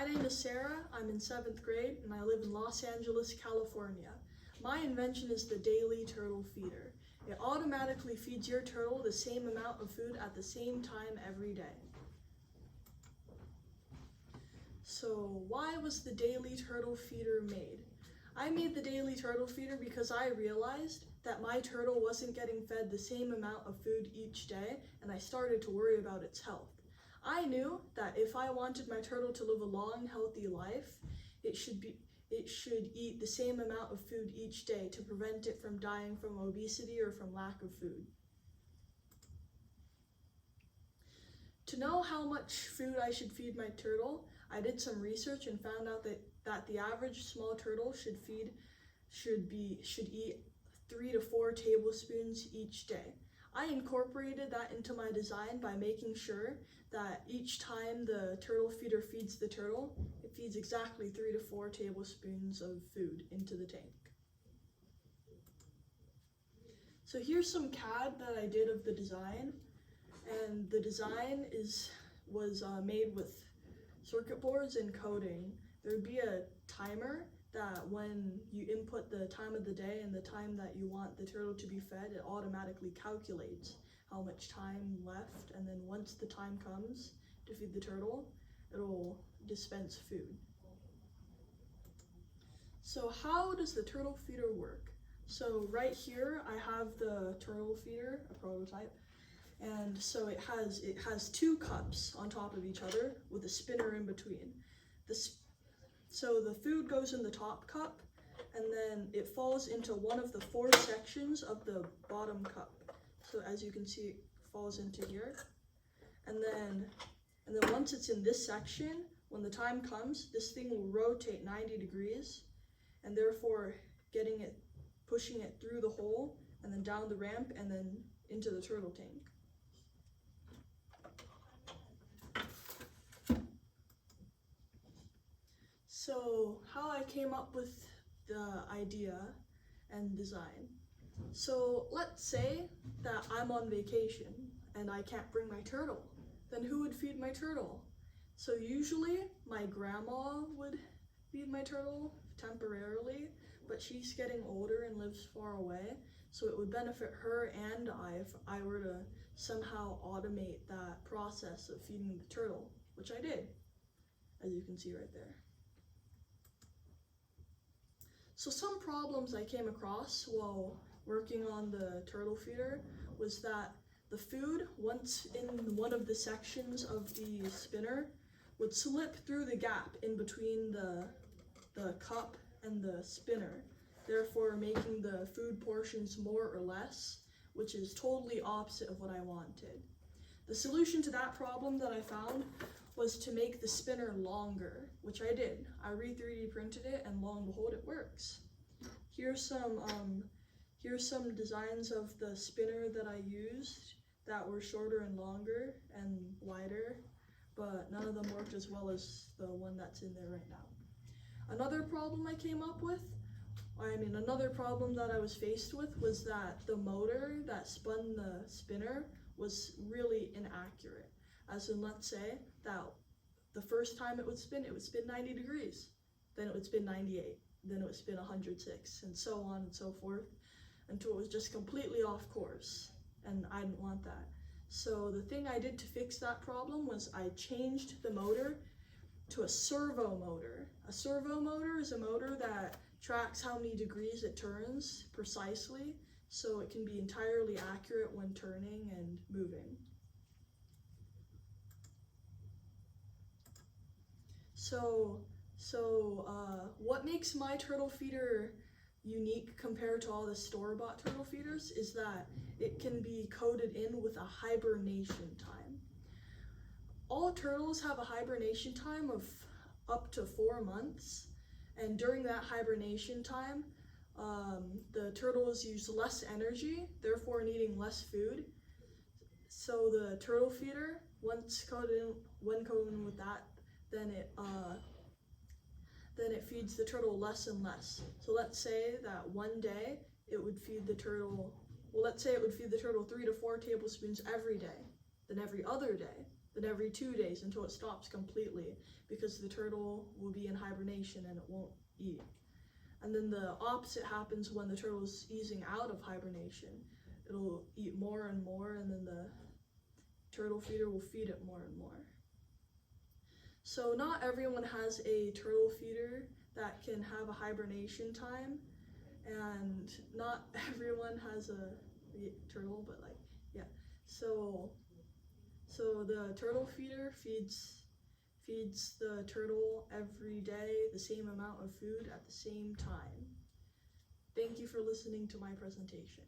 My name is Sarah, I'm in 7th grade, and I live in Los Angeles, California. My invention is the daily turtle feeder. It automatically feeds your turtle the same amount of food at the same time every day. So why was the daily turtle feeder made? I made the daily turtle feeder because I realized that my turtle wasn't getting fed the same amount of food each day, and I started to worry about its health. I knew that if I wanted my turtle to live a long, healthy life, it should eat the same amount of food each day to prevent it from dying from obesity or from lack of food. To know how much food I should feed my turtle, I did some research and found out that the average small turtle should eat 3 to 4 tablespoons each day. I incorporated that into my design by making sure that each time the turtle feeder feeds the turtle, it feeds exactly 3 to 4 tablespoons of food into the tank. So here's some CAD that I did of the design, and the design was made with circuit boards and coding. There would be a timer that when you input the time of the day and the time that you want the turtle to be fed, it automatically calculates how much time left, and then once the time comes to feed the turtle, it'll dispense food. So how does the turtle feeder work? So right here I have the turtle feeder, a prototype, and so it has 2 cups on top of each other with a spinner in between. So the food goes in the top cup, and then it falls into one of the 4 sections of the bottom cup. So as you can see, it falls into here. And then once it's in this section, when the time comes, this thing will rotate 90 degrees, and therefore pushing it through the hole, and then down the ramp, and then into the turtle tank. So how I came up with the idea and design. So let's say that I'm on vacation and I can't bring my turtle. Then who would feed my turtle? So usually my grandma would feed my turtle temporarily, but she's getting older and lives far away, so it would benefit her and I if I were to somehow automate that process of feeding the turtle, which I did, as you can see right there. So some problems I came across while working on the turtle feeder was that the food, once in one of the sections of the spinner, would slip through the gap in between the cup and the spinner, therefore making the food portions more or less, which is totally opposite of what I wanted. The solution to that problem that I found was to make the spinner longer, which I did. I re-3D printed it, and lo and behold, it works. Here's some designs of the spinner that I used that were shorter and longer and wider, but none of them worked as well as the one that's in there right now. Another problem that I was faced with was that the motor that spun the spinner was really inaccurate. As in, let's say that the first time it would spin 90 degrees, then it would spin 98, then it would spin 106, and so on and so forth, until it was just completely off course, and I didn't want that. So the thing I did to fix that problem was I changed the motor to a servo motor. A servo motor is a motor that tracks how many degrees it turns precisely, so it can be entirely accurate when turning and moving. So what makes my turtle feeder unique compared to all the store-bought turtle feeders is that it can be coded in with a hibernation time. All turtles have a hibernation time of up to 4 months, and during that hibernation time, the turtles use less energy, therefore needing less food. So the turtle feeder, when coded in with that, then it feeds the turtle less and less. So let's say that one day it would feed the turtle, 3 to 4 tablespoons every day. Then every other day then every 2 days until it stops completely, because the turtle will be in hibernation and it won't eat. And then the opposite happens when the turtle is easing out of hibernation. It'll eat more and more, and then the turtle feeder will feed it more and more. So not everyone has a turtle feeder that can have a hibernation time, and not everyone has a turtle, but like, yeah. So the turtle feeder feeds the turtle every day the same amount of food at the same time. Thank you for listening to my presentation.